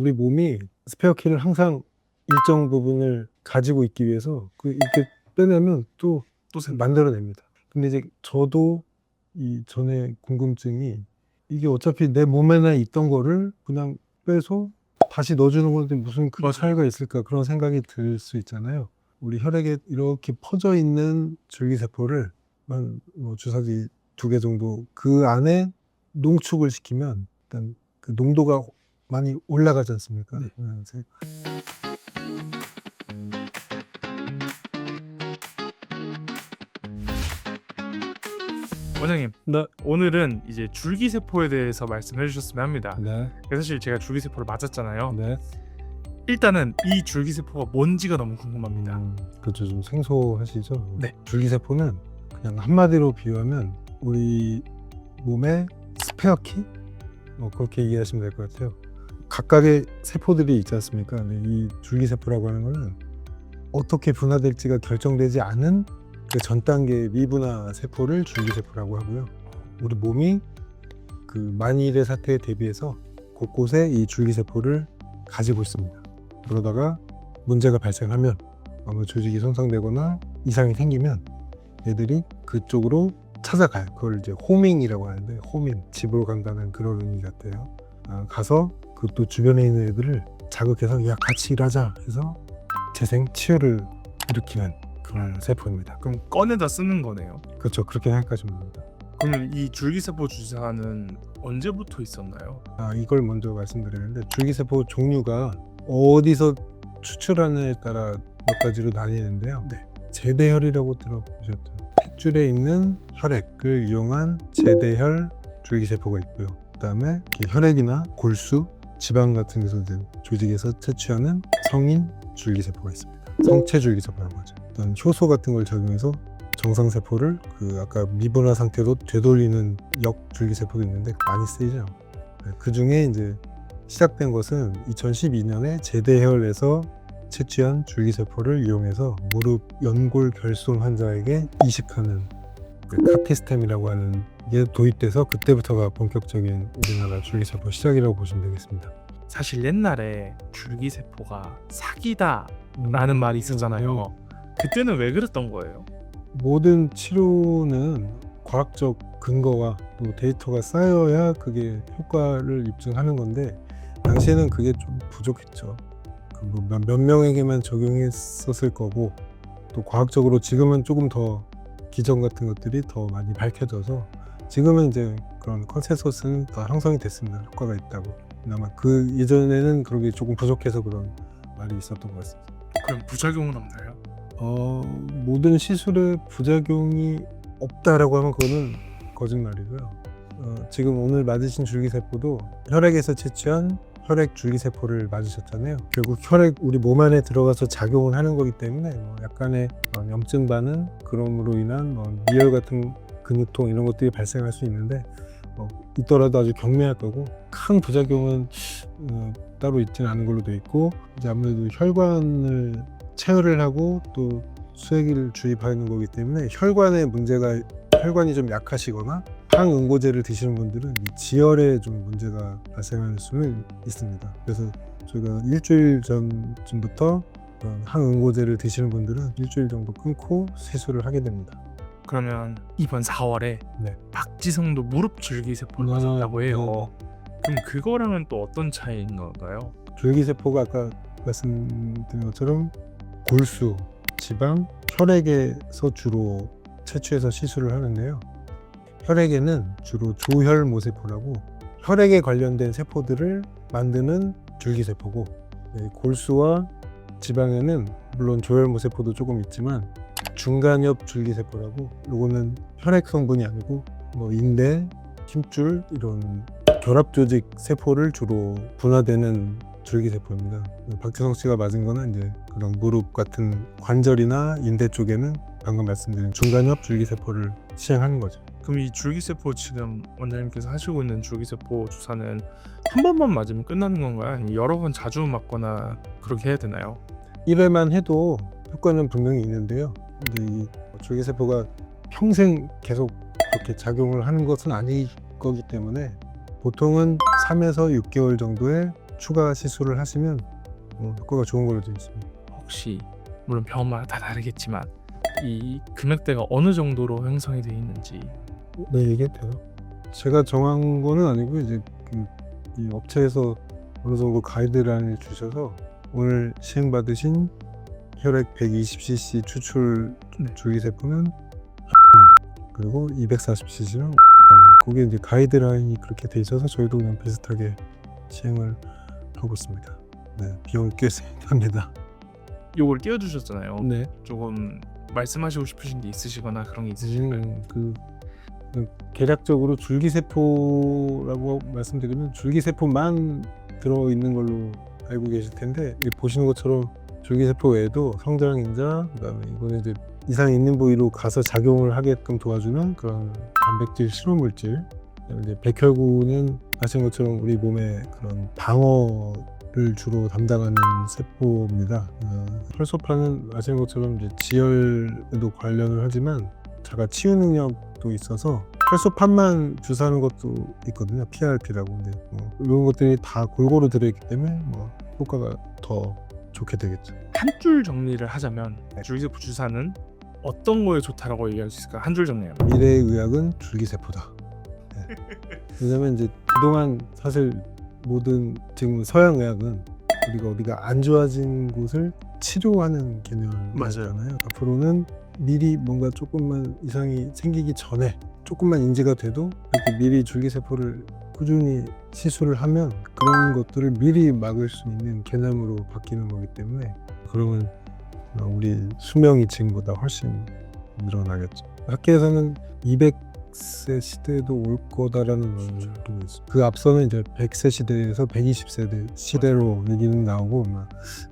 우리 몸이 스페어 키를 항상 일정 부분을 가지고 있기 위해서 이렇게 빼내면 또 만들어냅니다. 근데 이제 저도 이 전에 궁금증이 이게 어차피 내 몸에나 있던 거를 그냥 빼서 다시 넣어주는 건데 무슨 큰 차이가 있을까 그런 생각이 들 수 있잖아요. 우리 혈액에 이렇게 퍼져 있는 줄기세포를 뭐 주사기 2개 정도 그 안에 농축을 시키면 일단 그 농도가 많이 올라가지 않습니까? 네. 원장님, 네. 오늘은 이제 줄기세포에 대해서 말씀해 주셨으면 합니다. 네. 사실 제가 줄기세포를 맞았잖아요. 네. 일단은 이 줄기세포가 뭔지가 너무 궁금합니다. 그렇죠. 좀 생소하시죠? 네. 줄기세포는 그냥 한마디로 비유하면 우리 몸의 스페어 키? 뭐 그렇게 이해하시면 될 것 같아요. 각각의 세포들이 있지 않습니까? 근데 이 줄기세포라고 하는 거는 어떻게 분화될지가 결정되지 않은 그 전 단계 미분화 세포를 줄기세포라고 하고요. 우리 몸이 그 만일의 사태에 대비해서 곳곳에 이 줄기세포를 가지고 있습니다. 그러다가 문제가 발생하면 어느 조직이 손상되거나 이상이 생기면 애들이 그쪽으로 찾아가요. 그걸 이제 호밍이라고 하는데, 호밍, 집으로 간다는 그런 의미 같아요. 가서 그 또 주변에 있는 애들을 자극해서 야 같이 일하자 해서 재생 치유를 일으키는 그런 세포입니다. 그럼 꺼내다 쓰는 거네요. 그렇죠. 그렇게 생각하시면 됩니다. 그러면 이 줄기세포 주사는 언제부터 있었나요? 이걸 먼저 말씀드리는데, 줄기세포 종류가 어디서 추출하느냐에 따라 몇 가지로 나뉘는데요. 네. 제대혈이라고 들어보셨죠? 핏줄에 있는 혈액을 이용한 제대혈 줄기세포가 있고요. 그 다음에 혈액이나 골수, 지방 같은 데서 조직에서 채취하는 성인 줄기세포가 있습니다. 성체 줄기세포라고 하죠. 어떤 효소 같은 걸 적용해서 정상세포를 아까 미분화 상태로 되돌리는 역줄기세포도 있는데 많이 쓰이죠. 그 중에 이제 시작된 것은 2012년에 제대혈에서 채취한 줄기세포를 이용해서 무릎 연골 결손 환자에게 이식하는 카피스템이라고 하는 게 도입돼서 그때부터가 본격적인 우리나라 줄기세포 시작이라고 보시면 되겠습니다. 사실 옛날에 줄기세포가 사기다라는 말이 있었잖아요. 그때는 왜 그랬던 거예요? 모든 치료는 과학적 근거와 또 데이터가 쌓여야 그게 효과를 입증하는 건데, 당시에는 그게 좀 부족했죠. 몇 명에게만 적용했었을 거고, 또 과학적으로 지금은 조금 더 기전 같은 것들이 더 많이 밝혀져서 지금은 이제 그런 컨센서스는 더 형성이 됐습니다. 효과가 있다고. 그나마 그 예전에는 그런 게 조금 부족해서 그런 말이 있었던 것 같습니다. 그럼 부작용은 없나요? 모든 시술에 부작용이 없다라고 하면 그거는 거짓말이고요. 지금 오늘 맞으신 줄기세포도 혈액에서 채취한 혈액 줄기세포를 맞으셨잖아요. 결국 혈액 우리 몸 안에 들어가서 작용을 하는 거기 때문에 약간의 염증 반응, 그럼으로 인한 미열 같은 근육통 이런 것들이 발생할 수 있는데 있더라도 아주 경미할 거고, 큰 부작용은 따로 있지는 않은 걸로 돼 있고, 이제 아무래도 혈관을 체열을 하고 또 수액을 주입하는 거기 때문에 혈관이 좀 약하시거나 항응고제를 드시는 분들은 이 지혈에 좀 문제가 발생할 수는 있습니다. 그래서 저희가 일주일 전쯤부터 항응고제를 드시는 분들은 일주일 정도 끊고 시술을 하게 됩니다. 그러면 이번 4월에 네. 박지성도 무릎 줄기세포를 맞았다고 해요. 그럼 그거랑은 또 어떤 차이인 건가요? 줄기세포가 아까 말씀드린 것처럼 골수, 지방, 혈액에서 주로 채취해서 시술을 하는데요. 혈액에는 주로 조혈모세포라고 혈액에 관련된 세포들을 만드는 줄기세포고, 골수와 지방에는 물론 조혈모세포도 조금 있지만 중간엽 줄기세포라고, 요거는 혈액 성분이 아니고 인대, 힘줄 이런 결합조직 세포를 주로 분화되는 줄기세포입니다. 박지성 씨가 맞은 거는 이제 그런 무릎 같은 관절이나 인대 쪽에는 방금 말씀드린 중간엽 줄기세포를 시행하는 거죠. 그럼 이 줄기세포 지금 원장님께서 하시고 있는 줄기세포 주사는 한 번만 맞으면 끝나는 건가요? 아니면 여러 번 자주 맞거나 그렇게 해야 되나요? 1회만 해도 효과는 분명히 있는데요. 근데 이 줄기세포가 평생 계속 그렇게 작용을 하는 것은 아닐 거기 때문에 보통은 3에서 6개월 정도의 추가 시술을 하시면 효과가 좋은 걸로 되어 있습니다. 혹시 물론 병원마다 다 다르겠지만 이 금액대가 어느 정도로 형성이 되어 있는지. 네, 얘기해도 돼요. 제가 정한 거는 아니고 이제 이 업체에서 어느 정도 가이드라인을 주셔서 오늘 시행받으신 혈액 120cc 추출 줄기세포는 10만, 그리고 240cc는 5만. 그게 이제 가이드라인이 그렇게 돼 있어서 저희도 그냥 비슷하게 시행을 하고 있습니다. 네, 비용이 꽤 셉니다. 요걸 띄워주셨잖아요. 네. 조금 말씀하시고 싶으신 게 있으시거나 그런 게 있으실까요? 계략적으로 줄기세포라고 말씀드리면 줄기세포만 들어있는 걸로 알고 계실 텐데, 여기 보시는 것처럼 줄기세포 외에도 성장인자, 그다음에 이거는 이제 이상 있는 부위로 가서 작용을 하게끔 도와주는 그런 단백질 실험물질, 그다음에 이제 백혈구는 아시는 것처럼 우리 몸의 그런 방어를 주로 담당하는 세포입니다. 혈소판은 아시는 것처럼 이제 지혈에도 관련을 하지만 자가 치유 능력도 있어서 혈소판만 주사하는 것도 있거든요. PRP라고. 근데 이런 것들이 다 골고루 들어있기 때문에 효과가 더 좋게 되겠죠. 한 줄 정리를 하자면 줄기세포 주사는 어떤 거에 좋다라고 얘기할 수 있을까? 한 줄 정리하면. 미래의 의학은 줄기세포다. 네. 왜냐면 이제 그동안 사실 모든 지금 서양 의학은 우리가 어디가 안 좋아진 곳을 치료하는 개념이잖아요. 앞으로는 미리 뭔가 조금만 이상이 생기기 전에 조금만 인지가 돼도 이렇게 미리 줄기세포를 꾸준히 시술을 하면 그런 것들을 미리 막을 수 있는 개념으로 바뀌는 거기 때문에, 그러면 우리 수명이 지금보다 훨씬 늘어나겠죠. 학계에서는 200세 시대도 올 거다라는 말을 듣고 있어요. 그 앞서는 이제 100세 시대에서 120세 시대로 얘기는 나오고,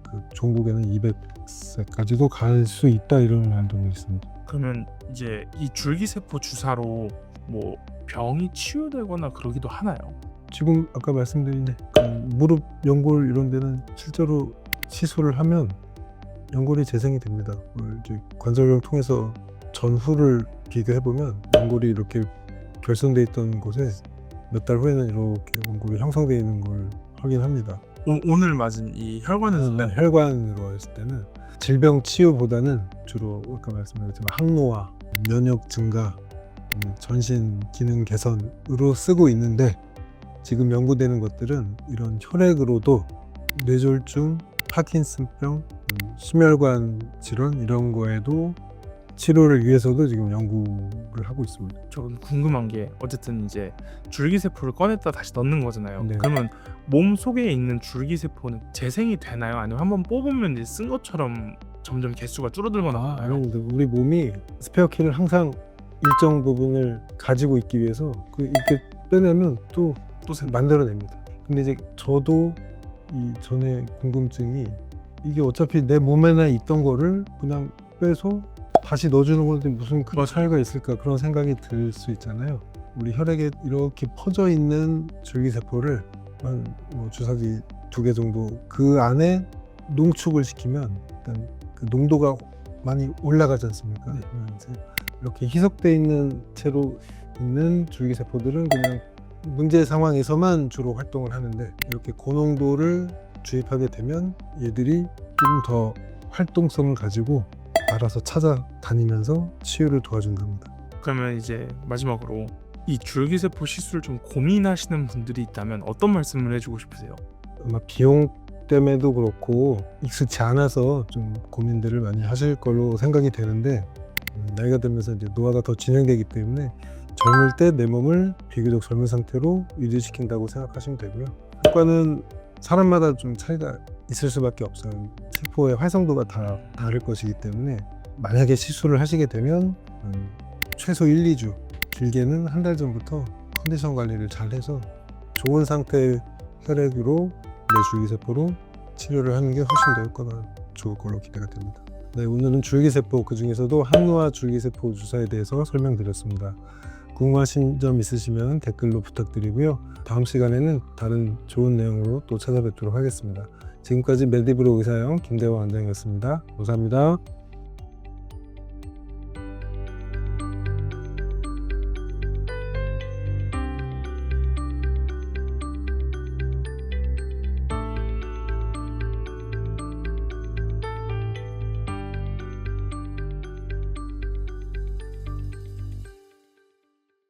그 종국에는 200세까지도 갈 수 있다 이런 말도 있습니다. 그러면 이제 이 줄기세포 주사로 뭐 병이 치유되거나 그러기도 하나요? 지금 아까 말씀드린 그 무릎 연골 이런 데는 실제로 시술을 하면 연골이 재생이 됩니다. 이제 관절을 통해서 전후를 비교해 보면 연골이 이렇게 결손돼 있던 곳에 몇 달 후에는 이렇게 연골이 형성되어 있는 걸 확인합니다. 오늘 맞은 이 혈관에서 혈관으로 했을 때는 질병 치유보다는 주로 아까 말씀드렸지만 항노화, 면역 증가, 전신 기능 개선으로 쓰고 있는데, 지금 연구되는 것들은 이런 혈액으로도 뇌졸중, 파킨슨병, 심혈관 질환 이런 거에도 치료를 위해서도 지금 연구를 하고 있습니다. 저는 궁금한 게 어쨌든 이제 줄기세포를 꺼냈다 다시 넣는 거잖아요. 네. 그러면 몸 속에 있는 줄기세포는 재생이 되나요? 아니면 한번 뽑으면 이제 쓴 것처럼 점점 개수가 줄어들거나 하나요? 아닙니다. 우리 몸이 스페어키를 항상 일정 부분을 가지고 있기 위해서 이렇게 빼내면 또 만들어냅니다. 근데 이제 저도 이 전에 궁금증이, 이게 어차피 내 몸에나 있던 거를 그냥 빼서 다시 넣어주는 건데 무슨 큰 차이가 있을까, 그런 생각이 들 수 있잖아요. 우리 혈액에 이렇게 퍼져 있는 줄기세포를 한 주사기 2개 정도 그 안에 농축을 시키면 일단 그 농도가 많이 올라가지 않습니까? 네. 이렇게 희석되어 있는 채로 있는 줄기세포들은 그냥 문제 상황에서만 주로 활동을 하는데, 이렇게 고농도를 주입하게 되면 얘들이 조금 더 활동성을 가지고 알아서 찾아다니면서 치유를 도와준답니다. 그러면 이제 마지막으로 이 줄기세포 시술 좀 고민하시는 분들이 있다면 어떤 말씀을 해주고 싶으세요? 아마 비용 때문에도 그렇고 익숙치 않아서 좀 고민들을 많이 하실 걸로 생각이 되는데, 나이가 들면서 이제 노화가 더 진행되기 때문에 젊을 때 내 몸을 비교적 젊은 상태로 유지시킨다고 생각하시면 되고요. 효과는 사람마다 좀 차이가 있을 수밖에 없어요. 세포의 활성도가 다 다를 것이기 때문에 만약에 시술을 하시게 되면 최소 1, 2주, 길게는 한 달 전부터 컨디션 관리를 잘 해서 좋은 상태의 혈액으로 내 줄기세포로 치료를 하는 게 훨씬 더 효과가 좋을 걸로 기대가 됩니다. 네, 오늘은 줄기세포, 그 중에서도 항노화 줄기세포 주사에 대해서 설명드렸습니다. 궁금하신 점 있으시면 댓글로 부탁드리고요. 다음 시간에는 다른 좋은 내용으로 또 찾아뵙도록 하겠습니다. 지금까지 메디브로 의사형 김대호 원장이었습니다. 감사합니다.